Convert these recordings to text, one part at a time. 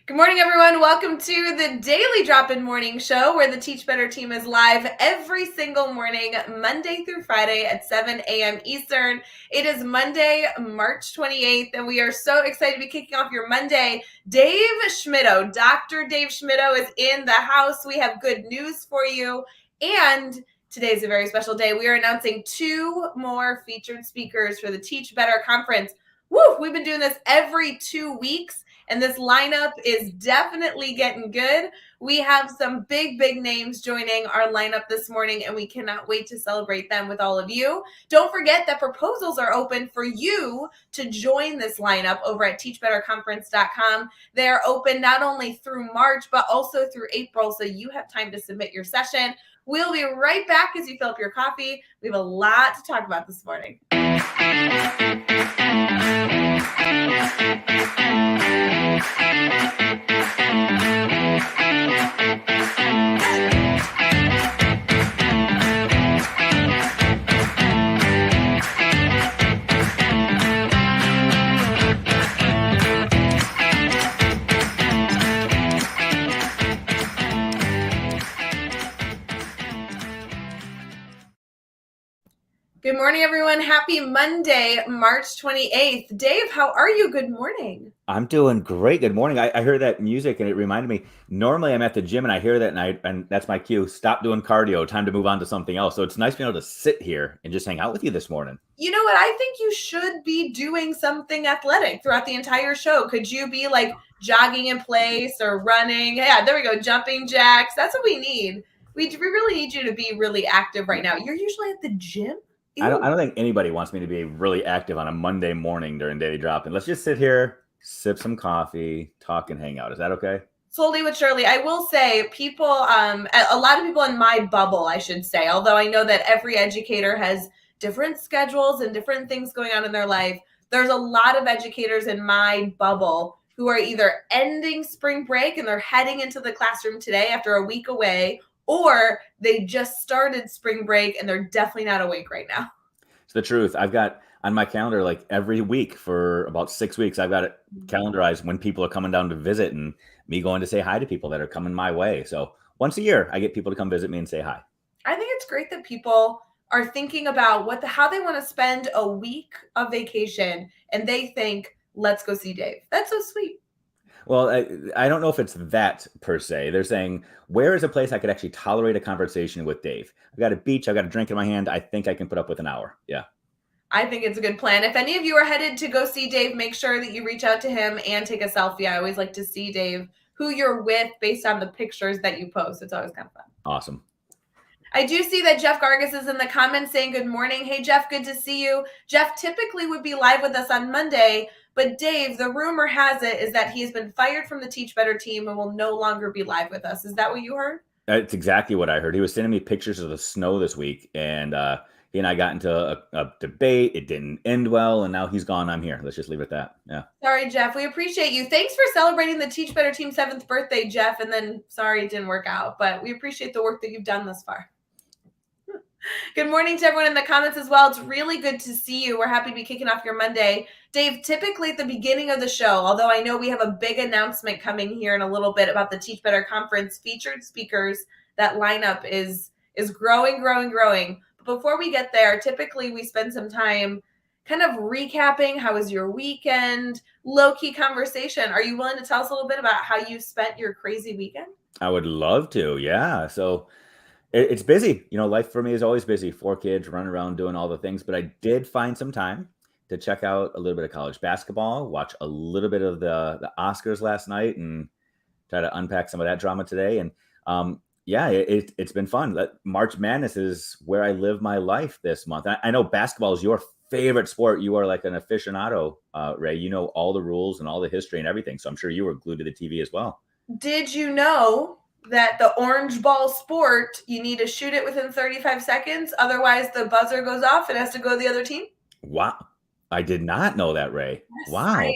Good morning, everyone. Welcome to the Daily Drop-In Morning Show, where the Teach Better team is live every single morning, Monday through Friday at 7 a.m. Eastern. It is Monday, March 28th, and we are so excited to be kicking off your Monday. Dave Schmittou, Dr. Dave Schmittou is in the house. We have good news for you, and today's a very special day. We are announcing 2 more featured speakers for the Teach Better Conference. Woo! We've been doing this every 2 weeks. And this lineup is definitely getting good. We have some big names joining our lineup this morning, and we cannot wait to celebrate them with all of you. Don't forget that proposals are open for you to join this lineup over at teachbetterconference.com. They are open not only through March, but also through April, so you have time to submit your session. We'll be right back as you fill up your coffee. We have a lot to talk about this morning. Good morning, everyone. Happy Monday, March 28th. Dave, how are you? Good morning. I'm doing great. Good morning. I heard that music and it reminded me. Normally, I'm at the gym and I hear that and that's my cue. Stop doing cardio. Time to move on to something else. So it's nice being able to sit here and just hang out with you this morning. You know what? I think you should be doing something athletic throughout the entire show. Could you be like jogging in place or running? Yeah, there we go. Jumping jacks. That's what we need. We really need you to be really active right now. You're usually at the gym. I don't think anybody wants me to be really active on a Monday morning during Daily Drop. And let's just sit here, sip some coffee, talk and hang out. Is that okay? Slowly but surely. I will say people, a lot of people in my bubble, I should say, although I know that every educator has different schedules and different things going on in their life. There's a lot of educators in my bubble who are either ending spring break and they're heading into the classroom today after a week away, or they just started spring break and they're definitely not awake right now. It's the truth. I've got on my calendar like every week for about 6 weeks. I've got it calendarized when people are coming down to visit and me going to say hi to people that are coming my way. So once a year, I get people to come visit me and say hi. I think it's great that people are thinking about how they want to spend a week of vacation, and they think, let's go see Dave. That's so sweet. Well, I don't know if it's that per se. They're saying, where is a place I could actually tolerate a conversation with Dave? I've got a beach. I've got a drink in my hand. I think I can put up with an hour. Yeah. I think it's a good plan. If any of you are headed to go see Dave, make sure that you reach out to him and take a selfie. I always like to see Dave, who you're with based on the pictures that you post. It's always kind of fun. Awesome. I do see that Jeff Gargas is in the comments saying good morning. Hey, Jeff, good to see you. Jeff typically would be live with us on Monday, but Dave, the rumor has it is that he's been fired from the Teach Better team and will no longer be live with us. Is that what you heard? That's exactly what I heard. He was sending me pictures of the snow this week, and he and I got into a debate. It didn't end well, and now he's gone. I'm here. Let's just leave it at that. Yeah. Sorry, Jeff. We appreciate you. Thanks for celebrating the Teach Better team's 7th birthday, Jeff. And then, sorry, it didn't work out, but we appreciate the work that you've done thus far. Good morning to everyone in the comments as well. It's really good to see you. We're happy to be kicking off your Monday. Dave, typically at the beginning of the show, although I know we have a big announcement coming here in a little bit about the Teach Better Conference featured speakers, that lineup is growing. But before we get there, typically we spend some time kind of recapping how was your weekend, low-key conversation. Are you willing to tell us a little bit about how you spent your crazy weekend? I would love to. Yeah. So it's busy. Life for me is always busy. 4 kids running around doing all the things, but I did find some time to check out a little bit of college basketball, watch a little bit of the Oscars last night, and try to unpack some of that drama today. And yeah, it's been fun. March Madness is where I live my life this month. I know basketball is your favorite sport. You are like an aficionado, Ray. You know all the rules and all the history and everything. So I'm sure you were glued to the TV as well. Did you know that the orange ball sport, you need to shoot it within 35 seconds? Otherwise, the buzzer goes off. It has to go to the other team. Wow. I did not know that, Ray. Yes, wow.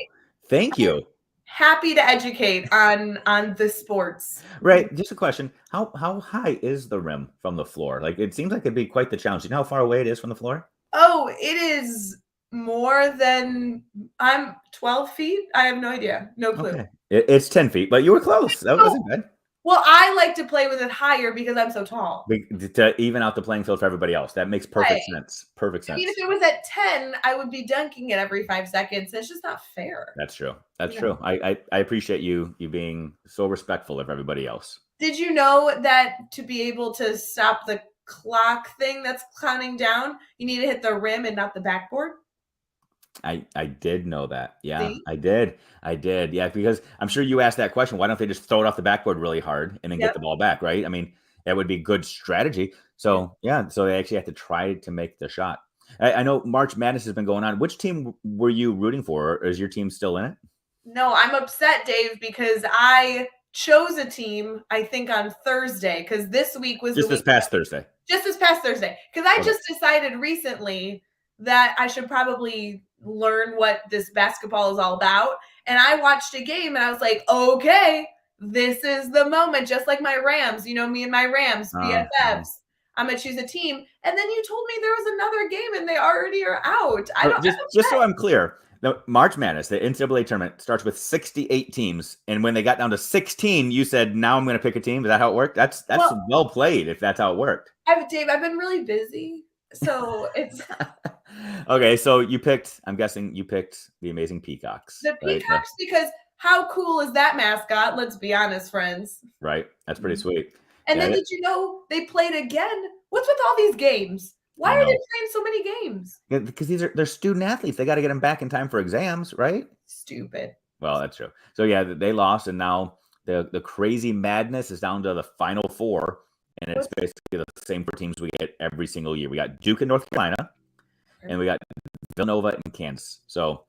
Thank you. Happy to educate on the sports. Ray, just a question. How high is the rim from the floor? Like, it seems like it'd be quite the challenge. You know how far away it is from the floor? Oh, it is more than I'm 12 feet. I have no idea. No clue. Okay. It's 10 feet, but you were close. That So, wasn't bad. well, I like to play with it higher because I'm so tall. To even out the playing field for everybody else. That makes perfect Right. sense. Perfect I mean, if sense. it was at 10, I would be dunking it every 5 seconds. It's just not fair. That's true. That's Yeah. true. I appreciate you being so respectful of everybody else. Did you know that to be able to stop the clock thing that's counting down, you need to hit the rim and not the backboard? I did know that. Yeah, See? I did. I did. Yeah, because I'm sure you asked that question. Why don't they just throw it off the backboard really hard and then get Yep. the ball back, right? I mean, that would be good strategy. Yeah. So yeah, so they actually have to try to make the shot. I know March Madness has been going on. Which team were you rooting for? Or is your team still in it? No, I'm upset, Dave, because I chose a team, I think, on Thursday, because this week was the Just this week past Thursday. just this past Thursday. Because I Okay. just decided recently that I should probably learn what this basketball is all about. And I watched a game and I was like, okay, this is the moment. Just like my Rams, you know, me and my Rams, Mhm. BFFs. I'm gonna choose a team. And then you told me there was another game and they already are out. I So don't just so I'm clear, the March Madness, the NCAA tournament starts with 68 teams, and when they got down to 16, you said, "Now I'm going to pick a team." Is that how it worked? That's well, well played. If that's how it worked. Dave, I've been really busy. So it's Okay, so you picked. I'm guessing you picked the Amazing Peacocks, the right? Peacocks because how cool is that mascot? Let's be honest, friends. Right. That's pretty sweet. And then Yeah, did you know they played again? What's with all these games? Why I are they know. playing so many games? Yeah, because they're student athletes. They got to get them back in time for exams, right? Stupid. Well, that's true. So yeah, they lost, and now the crazy madness is down to the final four, and it's What's basically the same four teams we get every single year. We got Duke and North Carolina, and we got Villanova and Kansas. So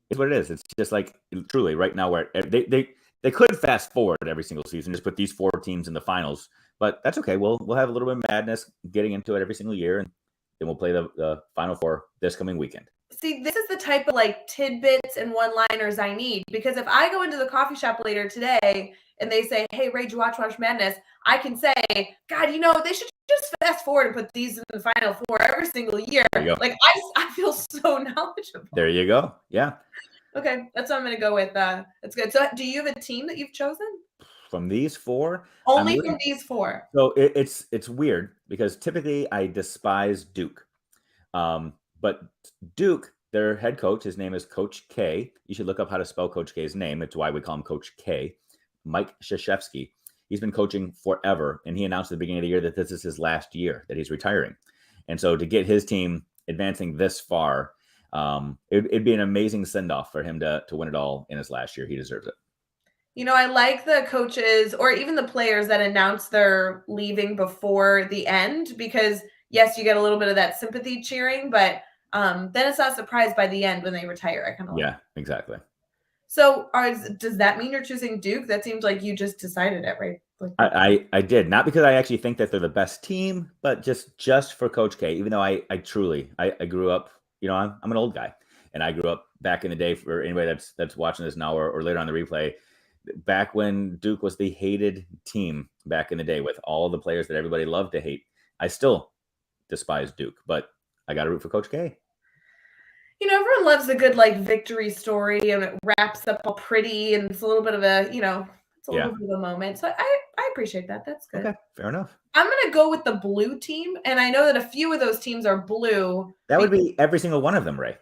it's what it is. It's just like truly right now where they could fast forward every single season, just put these four teams in the finals, but that's okay. We'll have a little bit of madness getting into it every single year, and then we'll play the final four this coming weekend. See, this is the type of like tidbits and one-liners I need because if I go into the coffee shop later today and they say, "Hey, Ray, did you watch March Madness?" I can say, "God, you know, they should just fast forward and put these in the final four every single year." There you go. Like I feel so knowledgeable. There you go. Yeah. Okay, that's what I'm going to go with. That's good. So, do you have a team that you've chosen? From these four, I'm Only really from these four. so it's weird because typically I despise Duke. But Duke, their head coach, his name is Coach K. You should look up how to spell Coach K's name. It's why we call him Coach K. Mike Krzyzewski. He's been coaching forever, and he announced at the beginning of the year that this is his last year, that he's retiring. And so to get his team advancing this far, it'd be an amazing send off for him to win it all in his last year. He deserves it. You know, I like the coaches or even the players that announce they're leaving before the end because yes, you get a little bit of that sympathy cheering, but then it's not surprised by the end when they retire. I kind of like. Yeah, exactly. So, does that mean you're choosing Duke? That seems like you just decided it, right? Like, I did, not because I actually think that they're the best team, but just for Coach K. Even though I truly I grew up, I'm an old guy, and I grew up back in the day. For anybody that's watching this now or later on the replay, back when Duke was the hated team back in the day with all the players that everybody loved to hate. I still despise Duke, but I got to root for Coach K. everyone loves a good like victory story and it wraps up all pretty and it's a little bit of a, it's a little bit of a moment. So I appreciate that. That's good. Okay, fair enough. I'm gonna go with the blue team, and I know that a few of those teams are blue. That would be every single one of them, Ray.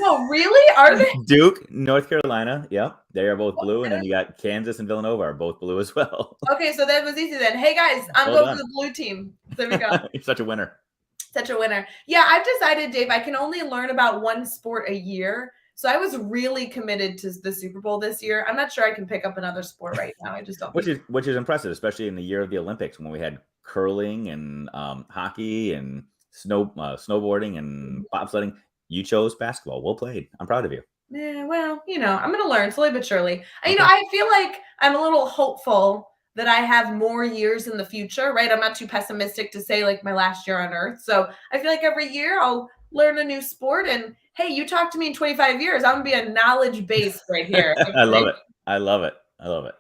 No, really? Are they? Duke, North Carolina, yeah, they are both blue, and then you got Kansas and Villanova are both blue as well. Okay, so that was easy then. Hey guys, I'm Well going for the blue team. There we go. You're such a winner. Such a winner. Yeah, I've decided, Dave, I can only learn about one sport a year. So I was really committed to the Super Bowl this year. I'm not sure I can pick up another sport right now. I just don't. Which is impressive, especially in the year of the Olympics when we had curling and hockey and snowboarding and bobsledding. You chose basketball. Well played. I'm proud of you. Yeah, well, I'm going to learn slowly but surely. Okay. I feel like I'm a little hopeful that I have more years in the future, right? I'm not too pessimistic to say like my last year on earth. So I feel like every year I'll learn a new sport and hey, you talk to me in 25 years, I'm going to be a knowledge base right here. I love it. I love it. I love it.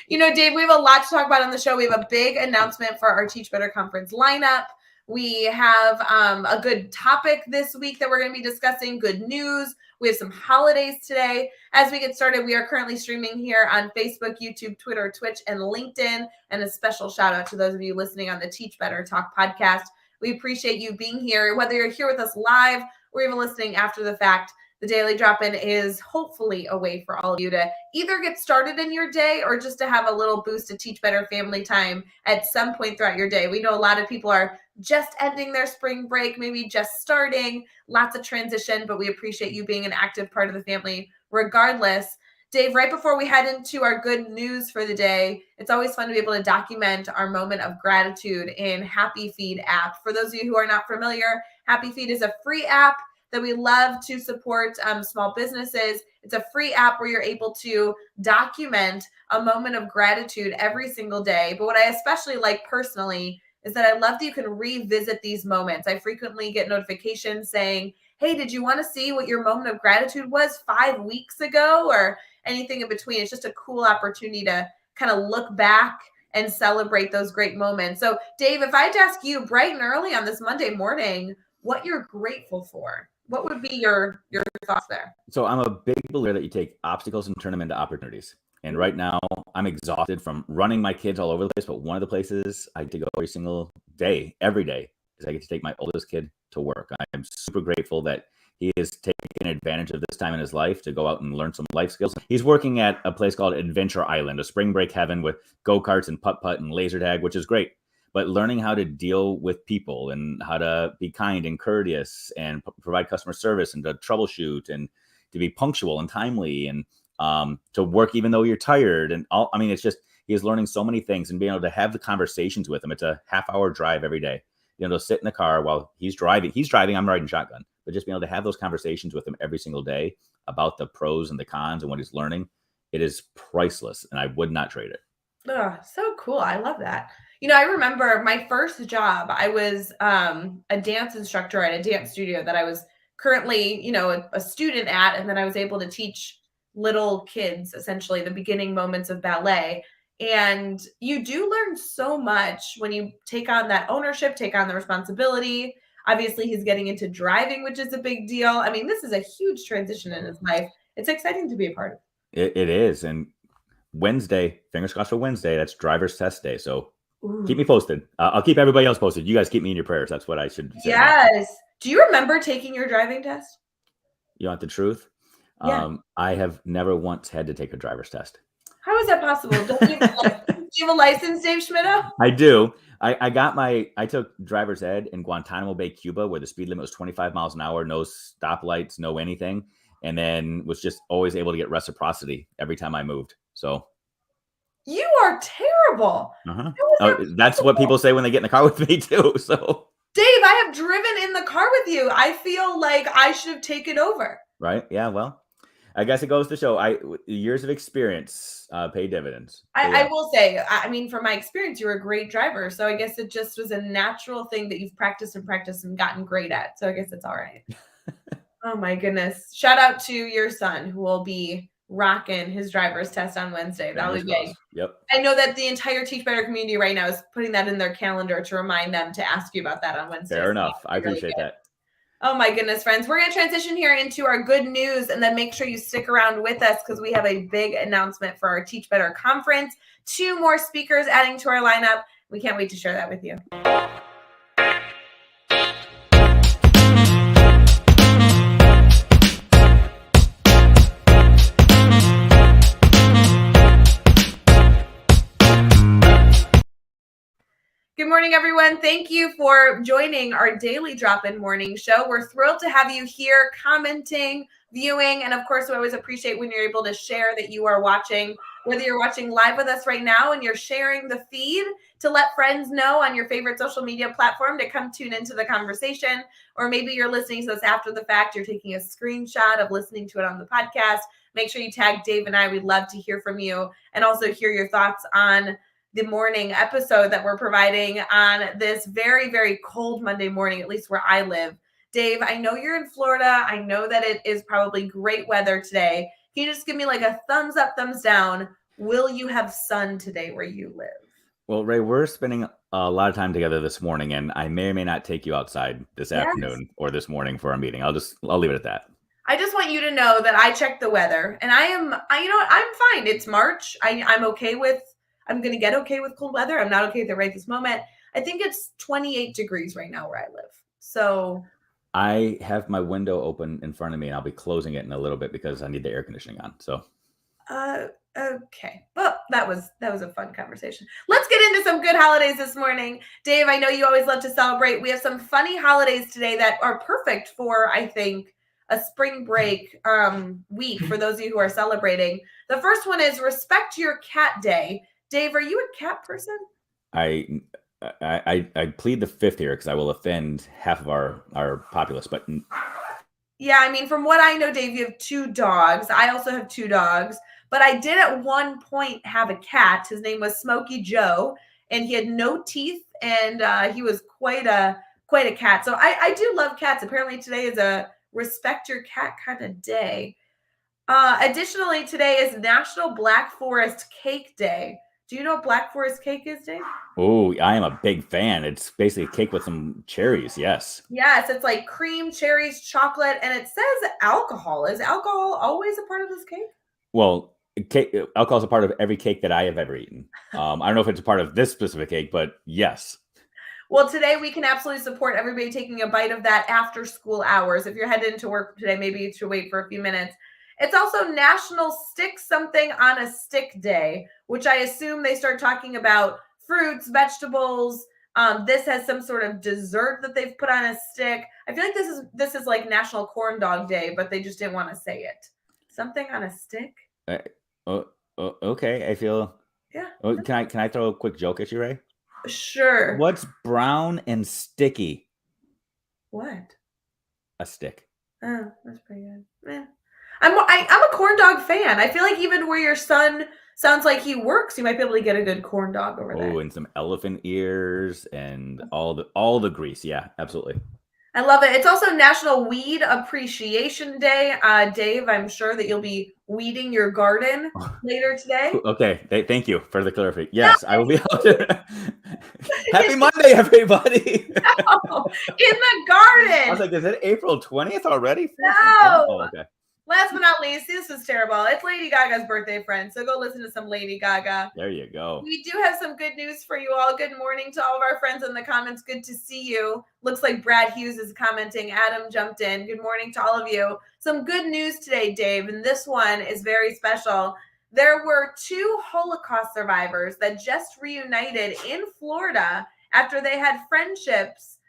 Dave, we have a lot to talk about on the show. We have a big announcement for our Teach Better Conference lineup. We have a good topic this week that we're going to be discussing, good news. We have some holidays today. As we get started, we are currently streaming here on Facebook, YouTube, Twitter, Twitch, and LinkedIn. And a special shout out to those of you listening on the Teach Better Talk podcast. We appreciate you being here, whether you're here with us live or even listening after the fact. The Daily Drop-In is hopefully a way for all of you to either get started in your day or just to have a little boost of Teach Better family time at some point throughout your day. We know a lot of people are just ending their spring break, maybe just starting, lots of transition, but we appreciate you being an active part of the family regardless. Dave, right before we head into our good news for the day, it's always fun to be able to document our moment of gratitude in Happy Feed app. For those of you who are not familiar, Happy Feed is a free app that we love to support small businesses. It's a free app where you're able to document a moment of gratitude every single day. But what I especially like personally is that I love that you can revisit these moments. I frequently get notifications saying, hey, did you want to see what your moment of gratitude was 5 weeks ago or anything in between? It's just a cool opportunity to kind of look back and celebrate those great moments. So Dave, if I had to ask you bright and early on this Monday morning, what you're grateful for, what would be your thoughts there? So I'm a big believer that you take obstacles and turn them into opportunities. And right now I'm exhausted from running my kids all over the place. But one of the places I get to go every single day, every day, is I get to take my oldest kid to work. I'm super grateful that he is taking advantage of this time in his life to go out and learn some life skills. He's working at a place called Adventure Island, a spring break heaven with go-karts and putt-putt and laser tag, which is great. But learning how to deal with people and how to be kind and courteous and provide customer service and to troubleshoot and to be punctual and timely and to work even though you're tired and all. I mean, it's just, he's learning so many things and being able to have the conversations with him. It's a half-hour drive every day. You know, to sit in the car while he's driving, I'm riding shotgun, but just being able to have those conversations with him every single day about the pros and the cons and what he's learning, it is priceless. And I would not trade it. Oh, so cool. I love that. You know, I remember my first job, I was a dance instructor at a dance studio that I was currently, you know, a student at, and then I was able to teach little kids, essentially the beginning moments of ballet. And you do learn so much when you take on that ownership, take on the responsibility. Obviously, he's getting into driving, which is a big deal. I mean, this is a huge transition in his life. It's exciting to be a part of. It is. And Wednesday, fingers crossed for Wednesday, that's driver's test day. So keep me posted. I'll keep everybody else posted. You guys keep me in your prayers. That's what I should say. Yes. Do you remember taking your driving test? You want the truth? Yeah. I have never once had to take a driver's test. How is that possible? Do you have a license, Dave Schmittou? I do. I took driver's ed in Guantanamo Bay, Cuba, where the speed limit was 25 miles an hour, no stoplights, no anything. And then was just always able to get reciprocity every time I moved. So you are terrible. That's what people say when they get in the car with me too. So Dave, I have driven in the car with you. I feel like I should have taken over. Right. Yeah. Well, I guess it goes to show years of experience pay dividends. I will say, I mean, from my experience, you're a great driver. So I guess it just was a natural thing that you've practiced and gotten great at. So I guess it's all right. Oh my goodness. Shout out to your son who will be rocking his driver's test on Wednesday. That'll be big. Yep. I know that the entire Teach Better community right now is putting that in their calendar to remind them to ask you about that on Wednesday. Fair enough. I appreciate that. Oh my goodness, friends. We're going to transition here into our good news, and then make sure you stick around with us because we have a big announcement for our Teach Better conference. 2 more speakers adding to our lineup. We can't wait to share that with you. Good morning, everyone. Thank you for joining our daily drop-in morning show. We're thrilled to have you here commenting, viewing, and of course, we always appreciate when you're able to share that you are watching, whether you're watching live with us right now and you're sharing the feed to let friends know on your favorite social media platform to come tune into the conversation, or maybe you're listening to this after the fact, you're taking a screenshot of listening to it on the podcast. Make sure you tag Dave and I. We'd love to hear from you and also hear your thoughts on the morning episode that we're providing on this very, very cold Monday morning, at least where I live. Dave, I know you're in Florida. I know that it is probably great weather today. Can you just give me like a thumbs up, thumbs down? Will you have sun today where you live? Well, Ray, we're spending a lot of time together this morning, and I may or may not take you outside this Yes. afternoon or this morning for our meeting. I'll leave it at that. I just want you to know that I checked the weather and you know what, I'm fine. It's March. I'm okay with, I'm going to get okay with cold weather. I'm not okay with it right this moment. I think it's 28 degrees right now where I live. So, I have my window open in front of me, and I'll be closing it in a little bit because I need the air conditioning on. So uh, okay. Well, that was a fun conversation. Let's get into some good holidays this morning. Dave, I know you always love to celebrate. We have some funny holidays today that are perfect for, I think, a spring break week for those of you who are celebrating. The first one is Respect Your Cat Day. Dave, are you a cat person? I I plead the fifth here because I will offend half of our populace. But Yeah, I mean, from what I know, Dave, you have two dogs. I also have two dogs, but I did at one point have a cat. His name was Smokey Joe, and he had no teeth, and he was quite a cat. So I do love cats. Apparently, today is a respect your cat kind of day. Additionally, today is National Black Forest Cake Day. Do you know what Black Forest cake is, Dave? oh, I am a big fan. It's basically a cake with some cherries. Yes. Yes, it's like cream, cherries, chocolate, and it says alcohol. Is alcohol always a part of this cake? Well, cake, alcohol is a part of every cake that I have ever eaten. I don't know if it's a part of this specific cake, but yes. Well, today we can absolutely support everybody taking a bite of that after school hours. If you're headed into work today, maybe you should wait for a few minutes. It's also National Stick Something on a Stick Day, which I assume they start talking about fruits, vegetables. This has some sort of dessert that they've put on a stick. I feel like this is like National Corn Dog Day, but they just didn't want to say it. Something on a stick? Uh, okay. I feel. Yeah, Oh, can I throw a quick joke at you, Ray? sure. What's brown and sticky? What? A stick. Oh, that's pretty good. Yeah. I'm a corn dog fan. I feel like even where your son sounds like he works, you might be able to get a good corn dog over Oh, there. and some elephant ears and all the grease. Yeah, absolutely. I love it. It's also National Weed Appreciation Day. Dave, I'm sure that you'll be weeding your garden later today. Okay, thank you for the clarification. No, Yes, I will be able to. Happy Monday, everybody! in the I was garden. like, is it April 20th already? No. Oh, okay. Last but not least, this is terrible. It's Lady Gaga's birthday, friend. So go listen to some Lady Gaga. There you go. We do have some good news for you all. Good morning to all of our friends in the comments. Good to see you. Looks like Brad Hughes is commenting. Adam jumped in. Good morning to all of you. Some good news today, Dave, and this one is very special. There were two Holocaust survivors that just reunited in Florida after they had friendships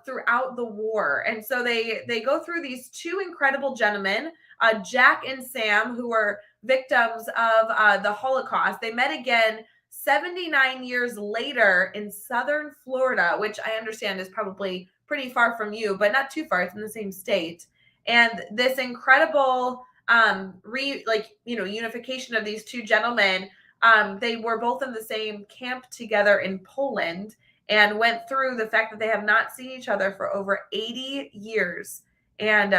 throughout the war. And so they go through these two incredible gentlemen, Jack and Sam, who were victims of the Holocaust. They met again 79 years later in southern Florida, which I understand is probably pretty far from you, but not too far. It's in the same state. And this incredible unification of these two gentlemen. They were both in the same camp together in Poland and went through the fact that they have not seen each other for over 80 years. And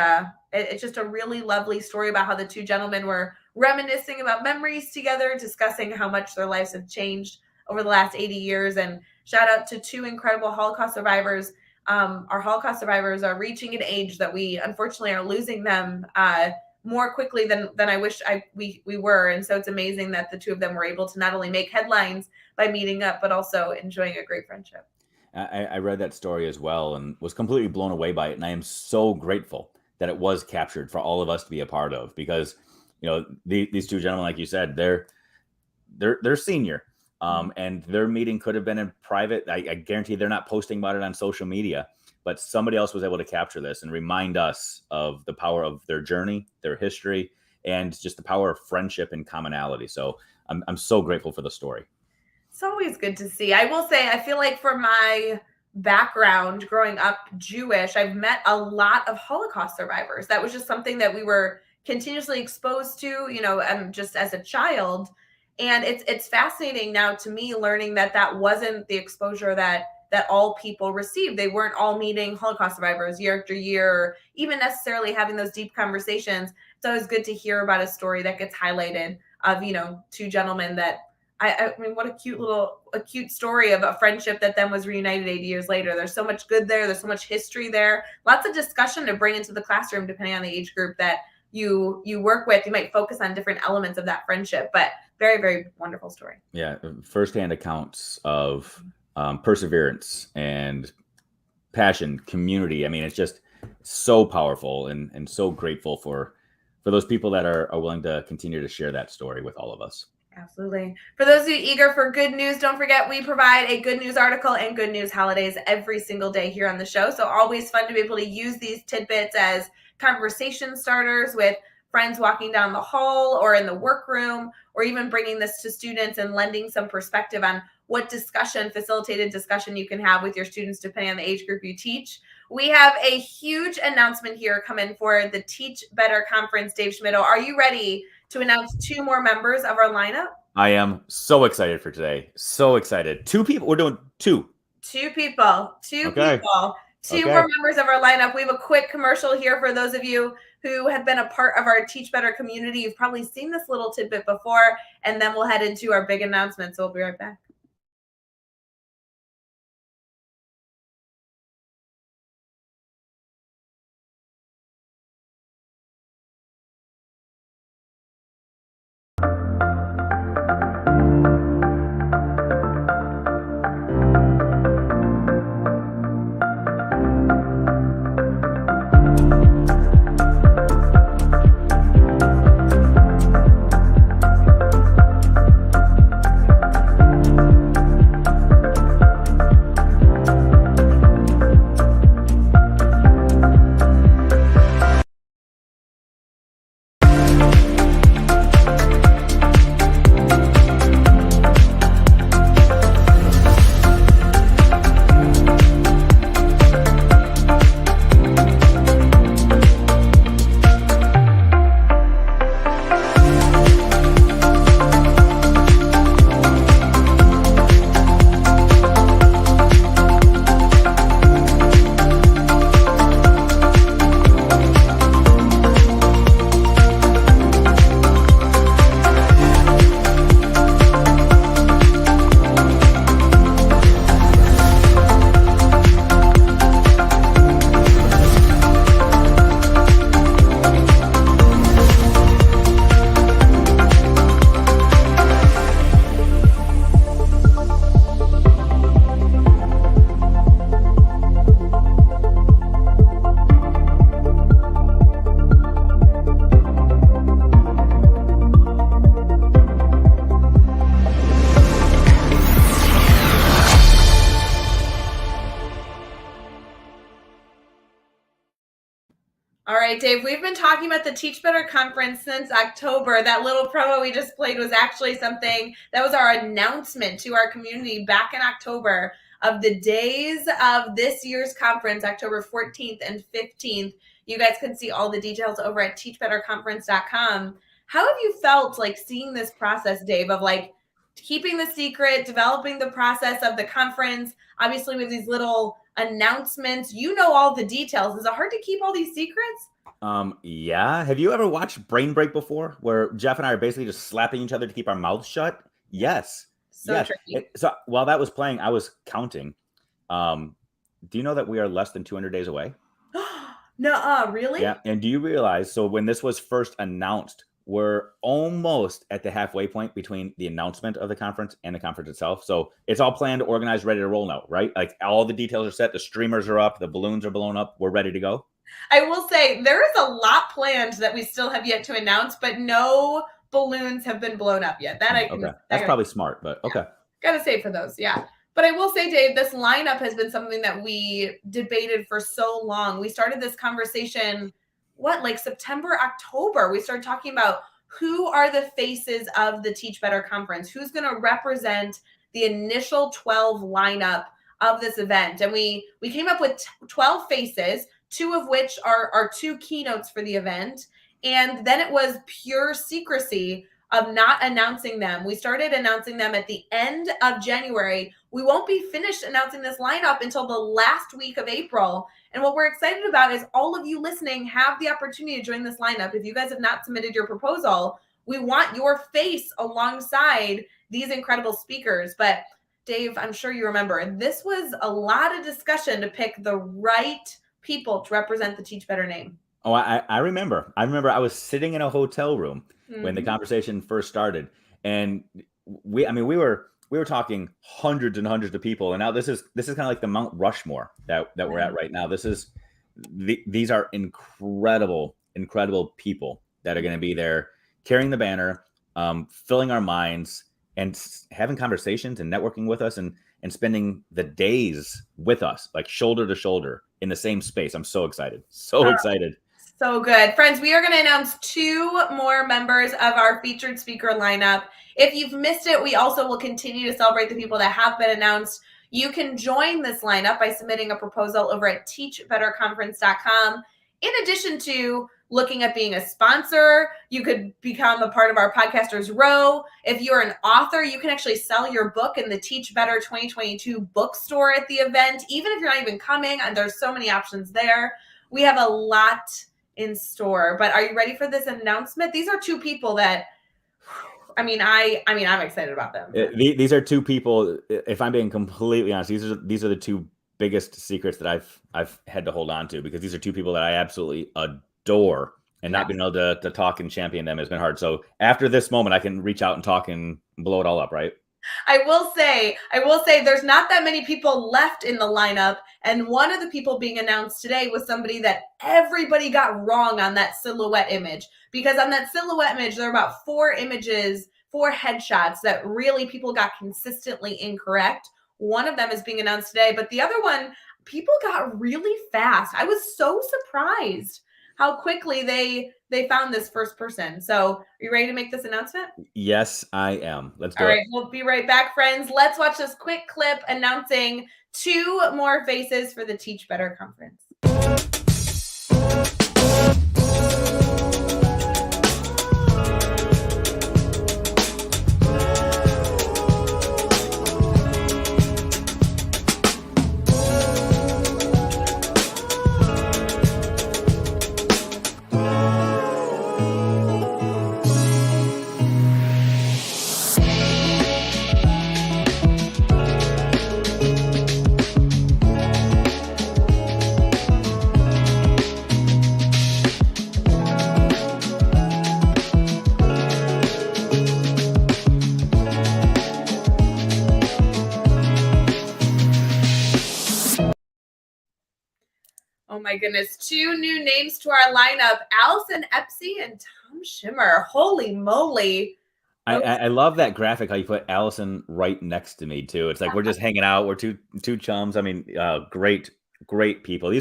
it's just a really lovely story about how the two gentlemen were reminiscing about memories together, discussing how much their lives have changed over the last 80 years. And shout out to two incredible Holocaust survivors. Our Holocaust survivors are reaching an age that we unfortunately are losing them more quickly than I wish we were. And so it's amazing that the two of them were able to not only make headlines by meeting up, but also enjoying a great friendship. I read that story as well and was completely blown away by it. And I am so grateful that it was captured for all of us to be a part of because, these two gentlemen, like you said, they're senior. And their meeting could have been in private. I guarantee they're not posting about it on social media, but somebody else was able to capture this and remind us of the power of their journey, their history, and just the power of friendship and commonality. So I'm so grateful for the story. It's always good to see. I will say, I feel like for my background growing up Jewish, I've met a lot of Holocaust survivors. That was just something that we were continuously exposed to, just as a child. And it's fascinating now to me learning that that wasn't the exposure that all people received. They weren't all meeting Holocaust survivors year after year, or even necessarily having those deep conversations. It's always good to hear about a story that gets highlighted of, two gentlemen that I mean, what a cute story of a friendship that then was reunited 80 years later. There's so much good there. There's so much history there. Lots of discussion to bring into the classroom, depending on the age group that you work with. You might focus on different elements of that friendship, but very, very wonderful story. Yeah, firsthand accounts of perseverance and passion, community. I mean, it's just so powerful and so grateful for those people that are willing to continue to share that story with all of us. Absolutely. For those of you eager for good news, don't forget we provide a good news article and good news holidays every single day here on the show. So always fun to be able to use these tidbits as conversation starters with friends walking down the hall or in the workroom, or even bringing this to students and lending some perspective on what facilitated discussion you can have with your students depending on the age group you teach. We have a huge announcement here coming for the Teach Better Conference. Dave Schmittou, are you ready to announce 2 more members of our lineup? I am so excited for today. So excited. 2 people. We're doing 2. 2 people. 2 Okay. people. 2 Okay. more members of our lineup. We have a quick commercial here for those of you who have been a part of our Teach Better community. You've probably seen this little tidbit before, and then we'll head into our big announcement. So we'll be right back. All right, Dave, we've been talking about the Teach Better Conference since October. That little promo we just played was actually something that was our announcement to our community back in October of the days of this year's conference, October 14th and 15th. You guys can see all the details over at teachbetterconference.com. How have you felt like seeing this process, Dave, of like keeping the secret, developing the process of the conference, obviously with these little announcements? You know all the details. Is it hard to keep all these secrets? Yeah. Have you ever watched Brain Break before, where Jeff and I are basically just slapping each other to keep our mouths shut? Yes. So Yes. tricky. So while that was playing, I was counting. Do you know that we are less than 200 days away? No, really? Yeah. And do you realize, so when this was first announced, we're almost at the halfway point between the announcement of the conference and the conference itself. So it's all planned, organized, ready to roll now, right? Like all the details are set. The streamers are up. The balloons are blown up. We're ready to go. I will say there is a lot planned that we still have yet to announce, but no balloons have been blown up yet. That I can. Okay. That's probably smart, but okay. Gotta save for those. Yeah. But I will say, Dave, this lineup has been something that we debated for so long. We started this conversation, like September, October. We started talking about who are the faces of the Teach Better Conference, who's going to represent the initial 12 lineup of this event. And we came up with 12 faces, 2 of which are 2 keynotes for the event. And then it was pure secrecy of not announcing them. We started announcing them at the end of January. We won't be finished announcing this lineup until the last week of April. And what we're excited about is all of you listening have the opportunity to join this lineup. If you guys have not submitted your proposal, We want your face alongside these incredible speakers. But Dave, I'm sure you remember, this was a lot of discussion to pick the right people to represent the Teach Better name. Oh, I remember. I remember I was sitting in a hotel room when the Mhm. conversation first started, and we were talking hundreds and hundreds of people, and now this is kind of like the Mount Rushmore that we're at right now. These are incredible people that are going to be there carrying the banner, filling our minds, and having conversations and networking with us, and spending the days with us, like shoulder to shoulder in the same space. I'm so excited. So excited. So good. Friends, we are going to announce 2 more members of our featured speaker lineup. If you've missed it, we also will continue to celebrate the people that have been announced. You can join this lineup by submitting a proposal over at teachbetterconference.com. In addition to looking at being a sponsor, you could become a part of our Podcasters Row. If you're an author, you can actually sell your book in the Teach Better 2022 bookstore at the event, even if you're not even coming, and there's so many options there. We have a lot in store, but are you ready for this announcement? These are 2 people that, I'm excited about them. These are 2 people. If I'm being completely honest, these are the 2 biggest secrets that I've had to hold on to, because these are 2 people that I absolutely adore, and not being able to talk and champion them has been hard. So after this moment, I can reach out and talk and blow it all up, right? I will say there's not that many people left in the lineup. And one of the people being announced today was somebody that everybody got wrong on that silhouette image. Because on that silhouette image, there are about 4 headshots that really people got consistently incorrect. One of them is being announced today, but the other one, people got really fast. I was so surprised how quickly they found this first person. So are you ready to make this announcement? Yes, I am. Let's do All it. right, we'll be right back, friends. Let's watch this quick clip announcing 2 more faces for the Teach Better Conference. Oh my goodness, 2 new names to our lineup, Allison Epsy and Tom Schimmer. Holy moly. I love that graphic, how you put Allison right next to me too. It's like we're just hanging out. We're two chums. I mean, great people.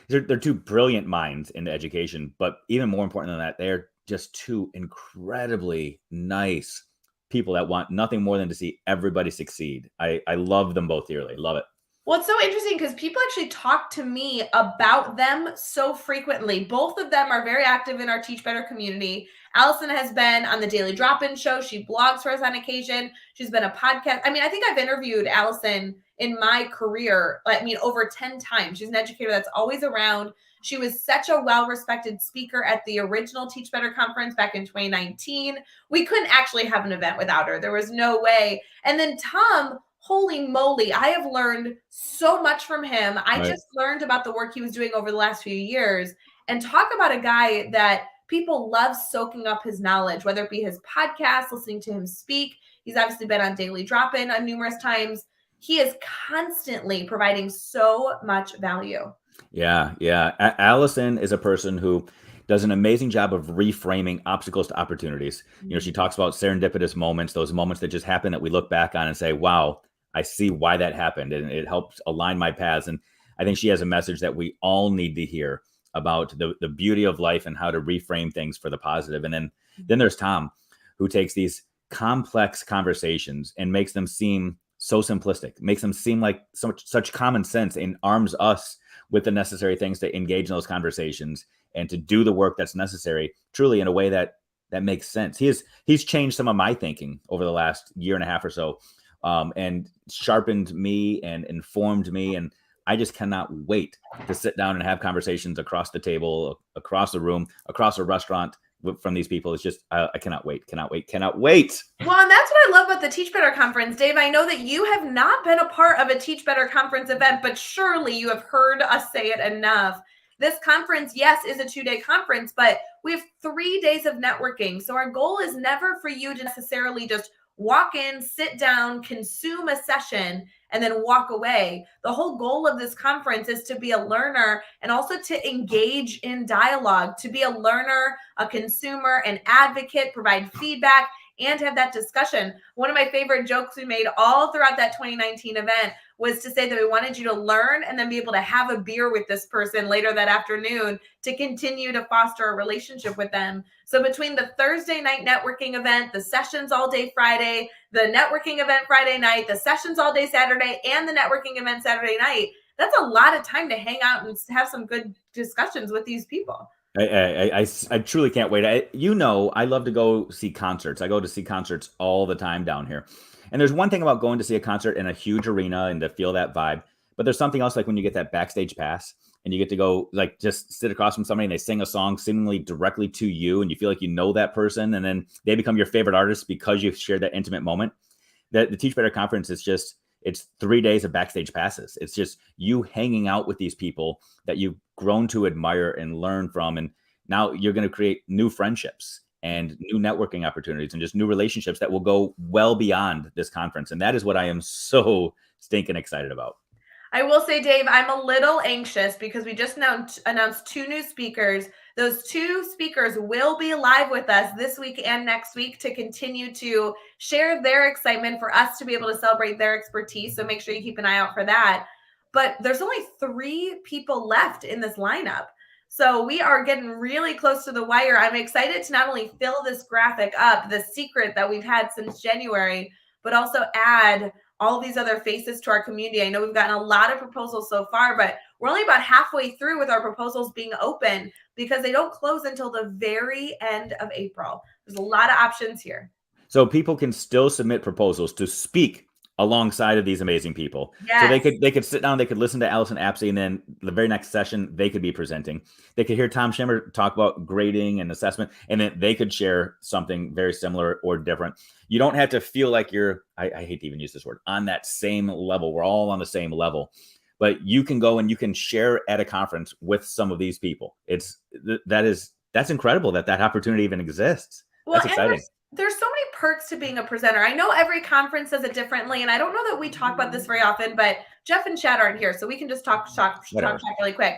They're 2 brilliant minds in education, but even more important than that, they're just 2 incredibly nice people that want nothing more than to see everybody succeed. I love them both dearly. Love it. Well, it's so interesting because people actually talk to me about them so frequently. Both of them are very active in our Teach Better community. Allison has been on the Daily Drop-In show. She blogs for us on occasion. She's been a podcast. I think I've interviewed Allison in my career, over 10 times. She's an educator that's always around. She was such a well-respected speaker at the original Teach Better conference back in 2019. We couldn't actually have an event without her. There was no way. And then Tom, holy moly, I have learned so much from him. I just learned about the work he was doing over the last few years. And talk about a guy that people love soaking up his knowledge, whether it be his podcast, listening to him speak. He's obviously been on Daily Drop-In numerous times. He is constantly providing so much value. Yeah. Allison is a person who does an amazing job of reframing obstacles to opportunities. She talks about serendipitous moments, those moments that just happen that we look back on and say, wow, I see why that happened. And it helps align my paths. And I think she has a message that we all need to hear about the beauty of life and how to reframe things for the positive. And then there's Tom, who takes these complex conversations and makes them seem so simplistic, makes them seem like such common sense, and arms us with the necessary things to engage in those conversations and to do the work that's necessary, truly in a way that makes sense. He's changed some of my thinking over the last year and a half or so, and sharpened me and informed me. And I just cannot wait to sit down and have conversations across the table, across the room, across a restaurant from these people is just, I cannot wait, cannot wait, cannot wait. Well, and that's what I love about the Teach Better conference. Dave, I know that you have not been a part of a Teach Better conference event, but surely you have heard us say it enough. This conference, yes, is a 2-day conference, but we have 3 days of networking. So our goal is never for you to necessarily just walk in, sit down, consume a session, and then walk away. The whole goal of this conference is to be a learner and also to engage in dialogue, to be a learner, a consumer, an advocate, provide feedback, and have that discussion. One of my favorite jokes we made all throughout that 2019 event was to say that we wanted you to learn and then be able to have a beer with this person later that afternoon to continue to foster a relationship with them. So between the Thursday night networking event, the sessions all day Friday, the networking event Friday night, the sessions all day Saturday, and the networking event Saturday night, that's a lot of time to hang out and have some good discussions with these people. I truly can't wait. I love to go see concerts. I go to see concerts all the time down here. And there's one thing about going to see a concert in a huge arena and to feel that vibe. But there's something else like when you get that backstage pass and you get to go like just sit across from somebody and they sing a song seemingly directly to you and you feel like you know that person and then they become your favorite artist because you've shared that intimate moment. That the Teach Better conference is just, it's 3 days of backstage passes. It's just you hanging out with these people that you've grown to admire and learn from. And now you're going to create new friendships and new networking opportunities and just new relationships that will go well beyond this conference. And that is what I am so stinking excited about. I will say, Dave, I'm a little anxious because we just announced 2 new speakers. Those 2 speakers will be live with us this week and next week to continue to share their excitement for us to be able to celebrate their expertise. So make sure you keep an eye out for that. But there's only 3 people left in this lineup. So we are getting really close to the wire. I'm excited to not only fill this graphic up, the secret that we've had since January, but also add all these other faces to our community. I know we've gotten a lot of proposals so far, but we're only about halfway through with our proposals being open because they don't close until the very end of April. There's a lot of options here. So people can still submit proposals to speak alongside of these amazing people. Yes. So they could sit down, they could listen to Allison Apsey, and then the very next session they could be presenting. They could hear Tom Schimmer talk about grading and assessment, and then they could share something very similar or different. You don't have to feel like you're, I hate to even use this word, on that same level. We're all on the same level. But you can go and you can share at a conference with some of these people. That's incredible that opportunity even exists. Well, that's exciting. There's so many perks to being a presenter. I know every conference does it differently, and I don't know that we talk about this very often, but Jeff and Chad aren't here, so we can just talk really quick.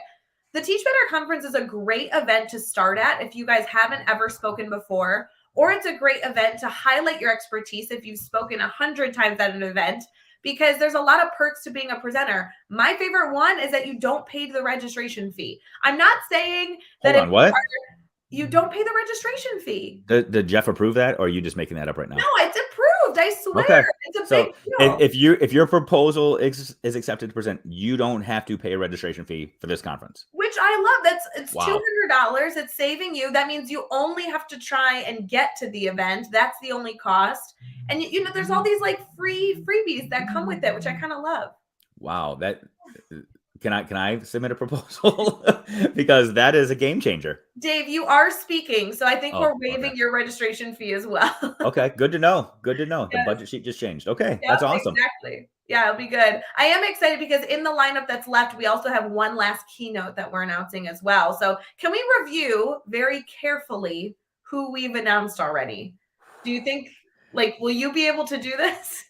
The Teach Better conference is a great event to start at if you guys haven't ever spoken before, or it's a great event to highlight your expertise if you've spoken 100 times at an event, because there's a lot of perks to being a presenter. My favorite one is that you don't pay the registration fee. I'm not saying that Hold on, what? You don't pay the registration fee. Did Jeff approve that, or are you just making that up right now? No, it's approved. I swear. Okay. It's a big deal. If your proposal is accepted to present, you don't have to pay a registration fee for this conference. Which I love. It's $200. It's saving you. That means you only have to try and get to the event. That's the only cost. And you know, there's all these like freebies that come with it, which I kind of love. Wow, that. Can I submit a proposal? Because that is a game changer. Dave, you are speaking, so I think we're waiving your registration fee as well. Okay, good to know. Good to know. Yes. The budget sheet just changed. Okay, that's awesome. Exactly. Yeah, it'll be good. I am excited because in the lineup that's left, we also have one last keynote that we're announcing as well. So can we review very carefully who we've announced already? Do you think, will you be able to do this?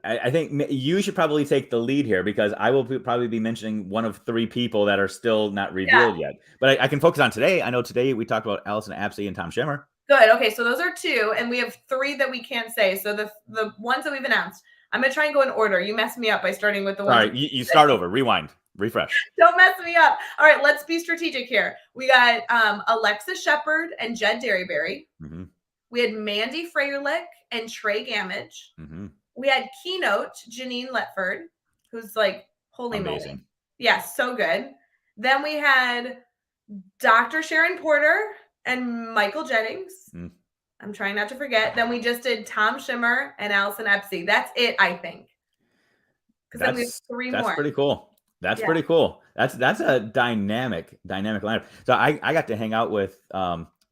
I think you should probably take the lead here because I will probably be mentioning one of 3 people that are still not revealed yet. But I can focus on today. I know today we talked about Allison Apsey and Tom Schimmer. Good. Okay, so those are 2, and we have 3 that we can't say. So the ones that we've announced, I'm going to try and go in order. You messed me up by starting with the ones. All right, you start over. Rewind. Refresh. Don't mess me up. All right, let's be strategic here. We got Alexa Shepard and Jed Derryberry. Mm-hmm. We had Mandy Freyerlich and Trey Gamage. Mm-hmm. We had keynote Janine Letford, who's like, holy amazing. Moly. Yes, so good. Then we had Dr. Sharon Porter and Michael Jennings. Mm. I'm trying not to forget. Then we just did Tom Schimmer and Allison Apsey. That's it, I think. Because then we have 3 more. That's pretty cool. That's pretty cool. That's a dynamic lineup. So I got to hang out with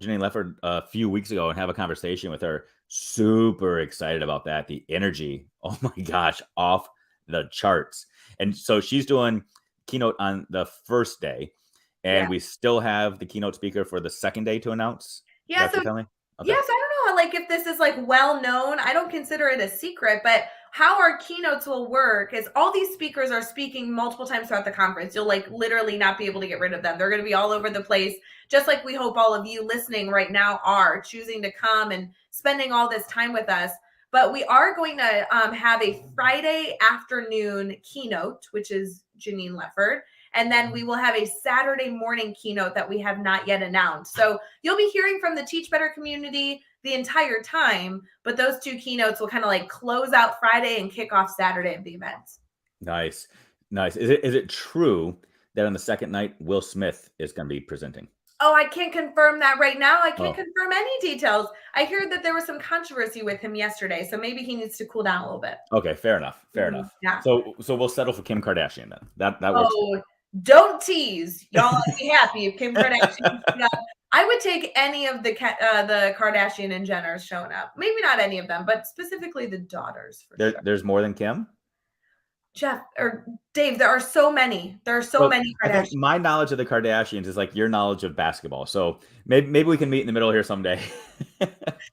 Janine Lefford a few weeks ago and have a conversation with her. Super excited about that. The energy, oh my gosh, off the charts. And so she's doing keynote on the first day, Yeah. and we still have the keynote speaker for the second day to announce. Is Yeah. that what So, you're telling me? Okay. yes, I don't know, like if this is like well known. I don't consider it a secret, but how our keynotes will work is all these speakers are speaking multiple times throughout the conference. You'll like literally not be able to get rid of them. They're going to be all over the place, just like we hope all of you listening right now are choosing to come and spending all this time with us. But we are going to have a Friday afternoon keynote, which is Janine Lefford. And then we will have a Saturday morning keynote that we have not yet announced. So you'll be hearing from the Teach Better community the entire time, but those two keynotes will kind of like close out Friday and kick off Saturday of the event. Nice. Nice. Is it true that on the second night, Will Smith is going to be presenting? Oh, I can't confirm that right now. I can't Oh, confirm any details. I heard that there was some controversy with him yesterday, so maybe he needs to cool down a little bit. okay. Fair enough. Fair enough. Yeah. So we'll settle for Kim Kardashian then. That works. Oh, don't tease. Y'all I'd be happy if Kim Kardashian showed up. I would take any of the Kardashian and Jenners showing up. Maybe not any of them, but specifically the daughters for sure. There's more than Kim? Jeff or Dave, there are so many. There are so Well, many I think Kardashians. my knowledge of the Kardashians is like your knowledge of basketball. So maybe we can meet in the middle here someday.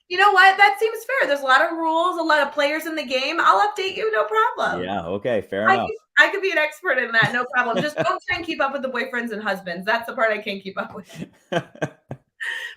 You know what? That seems fair. There's a lot of rules, a lot of players in the game. I'll update you, no problem. Yeah, okay, fair I enough. could, I could be an expert in that, no problem. Just don't try and keep up with the boyfriends and husbands. That's the part I can't keep up with.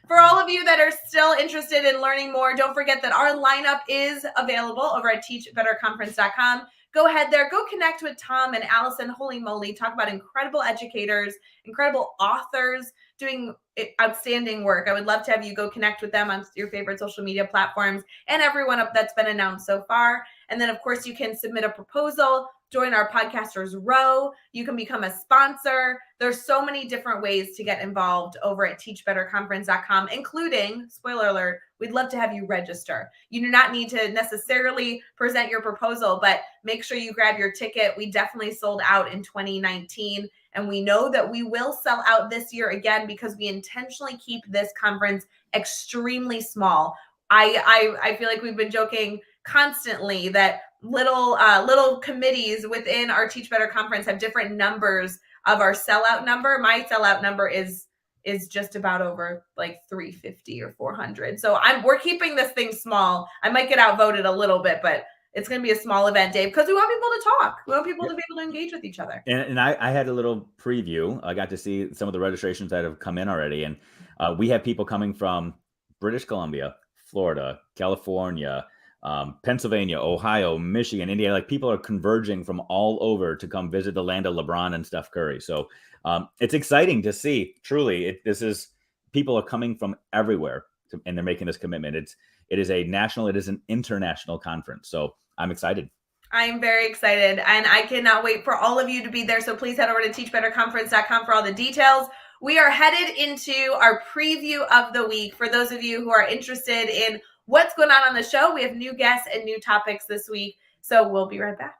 For all of you that are still interested in learning more, don't forget that our lineup is available over at teachbetterconference.com. Go ahead there, go connect with Tom and Allison. Holy moly, talk about incredible educators, incredible authors doing outstanding work. I would love to have you go connect with them on your favorite social media platforms and everyone that's been announced so far. And then, of course, you can submit a proposal, join our Podcasters Row. You can become a sponsor. There's so many different ways to get involved over at teachbetterconference.com, including, spoiler alert, we'd love to have you register. You do not need to necessarily present your proposal, but make sure you grab your ticket. We definitely sold out in 2019, and we know that we will sell out this year again because we intentionally keep this conference extremely small. I feel like we've been joking constantly that little committees within our Teach Better conference have different numbers of our sellout number. My sellout number is just about over like 350 or 400. So we're keeping this thing small. I might get outvoted a little bit, but it's going to be a small event, Dave, because we want people to talk. We want people to be able to engage with each other. And I had a little preview. I got to see some of the registrations that have come in already. And we have people coming from British Columbia, Florida, California, Pennsylvania, Ohio, Michigan, Indiana. Like people are converging from all over to come visit the land of LeBron and Steph Curry. So it's exciting to see. Truly, people are coming from everywhere, and they're making this commitment. It is a national, it is an international conference. So I'm excited. I am very excited, and I cannot wait for all of you to be there. So please head over to teachbetterconference.com for all the details. We are headed into our preview of the week. For those of you who are interested in what's going on the show, we have new guests and new topics this week. So we'll be right back.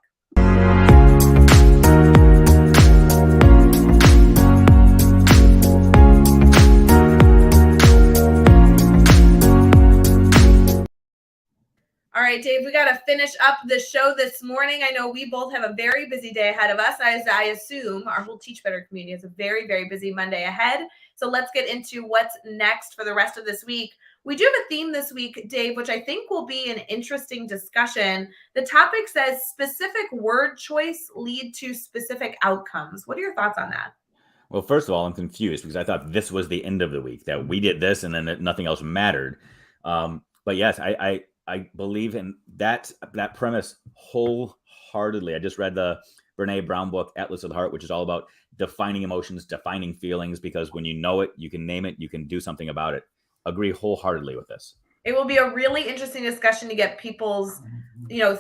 All right, Dave, we got to finish up the show this morning. I know we both have a very busy day ahead of us, as I assume our whole Teach Better community has a very, very busy Monday ahead. So let's get into what's next for the rest of this week. We do have a theme this week, Dave, which I think will be an interesting discussion. The topic says specific word choice lead to specific outcomes. What are your thoughts on that? Well, first of all, I'm confused because I thought this was the end of the week, that we did this and then nothing else mattered. But yes, I believe in that premise wholeheartedly. I just read the Brene Brown book, Atlas of the Heart, which is all about defining emotions, defining feelings, because when you know it, you can name it, you can do something about it. Agree wholeheartedly with this. It will be a really interesting discussion to get people's,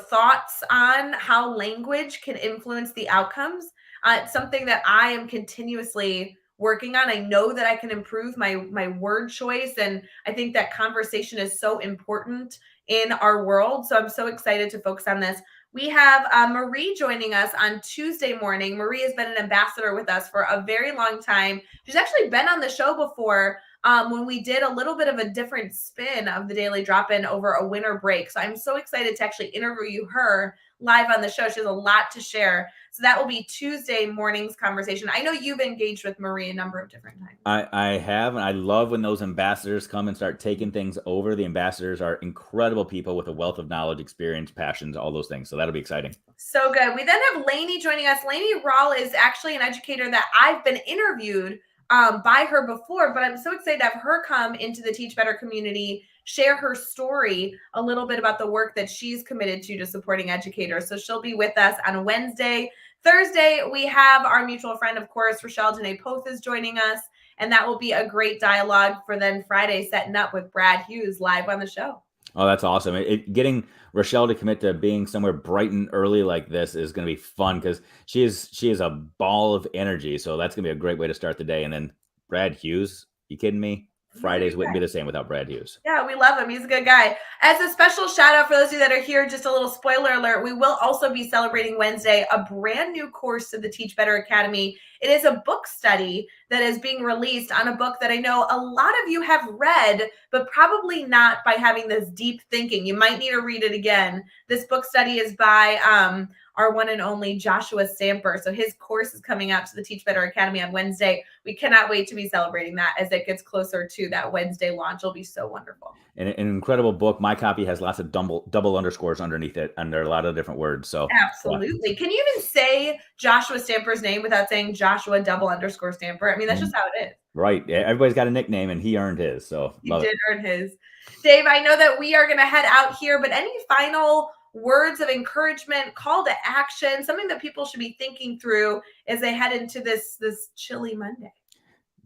thoughts on how language can influence the outcomes. It's something that I am continuously working on. I know that I can improve my word choice, and I think that conversation is so important in our world. So I'm so excited to focus on this. We have Marie joining us on Tuesday morning. Marie has been an ambassador with us for a very long time. She's actually been on the show before. when we did a little bit of a different spin of the Daily Drop-In over a winter break. So I'm so excited to actually interview her live on the show. She has a lot to share. So that will be Tuesday morning's conversation. I know you've engaged with Marie a number of different times. I have, and I love when those ambassadors come and start taking things over. The ambassadors are incredible people with a wealth of knowledge, experience, passions, all those things. So that'll be exciting. So good. We then have Lainey joining us. Lainey Rawl is actually an educator that I've been interviewed by her before, but I'm so excited to have her come into the Teach Better community, share her story a little bit about the work that she's committed to supporting educators. So she'll be with us on Wednesday. Thursday, we have our mutual friend, of course, Rochelle Danae Poth is joining us, and that will be a great dialogue for then Friday, setting up with Brad Hughes live on the show. Oh, that's awesome. Getting Rochelle to commit to being somewhere bright and early like this is going to be fun because she is a ball of energy. So that's going to be a great way to start the day. And then Brad Hughes, you kidding me? Fridays wouldn't be the same without Brad Hughes. Yeah, we love him. He's a good guy. As a special shout out for those of you that are here, just a little spoiler alert, we will also be celebrating Wednesday a brand new course to the Teach Better Academy. It is a book study that is being released on a book that I know a lot of you have read, but probably not by having this deep thinking. You might need to read it again. This book study is by our one and only Joshua Stamper. So his course is coming out to the Teach Better Academy on Wednesday. We cannot wait to be celebrating that as it gets closer to that Wednesday launch. It'll be so wonderful. An incredible book. My copy has lots of double underscores underneath it under a lot of different words. So absolutely. Yeah. Can you even say Joshua Stamper's name without saying Joshua _ Stamper? I mean, that's just how it is. Right. Everybody's got a nickname and he earned his. So he did earn his. Dave, I know that we are going to head out here, but any final words of encouragement, call to action, something that people should be thinking through as they head into this chilly Monday?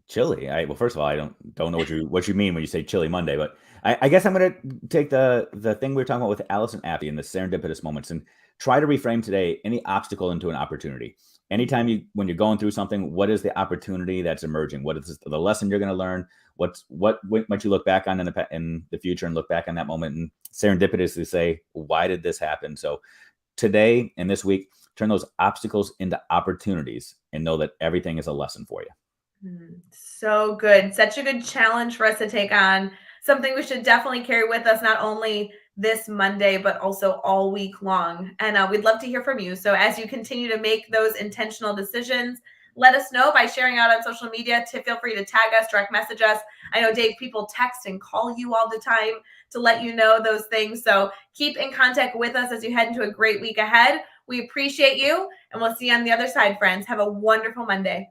Chilly. Well, first of all, I don't know what you mean when you say chilly Monday, but I guess I'm going to take the thing we were talking about with Allison Appy and the serendipitous moments and try to reframe today any obstacle into an opportunity. Anytime when you're going through something, what is the opportunity that's emerging? What is the lesson you're going to learn? What might you look back on in the future and look back on that moment and serendipitously say, why did this happen? So today and this week, turn those obstacles into opportunities and know that everything is a lesson for you. So good. Such a good challenge for us to take on. Something we should definitely carry with us, not only this Monday, but also all week long. And we'd love to hear from you. So as you continue to make those intentional decisions, let us know by sharing out on social media. Feel free to tag us, direct message us. I know, Dave, people text and call you all the time to let you know those things. So keep in contact with us as you head into a great week ahead. We appreciate you, and we'll see you on the other side, friends. Have a wonderful Monday.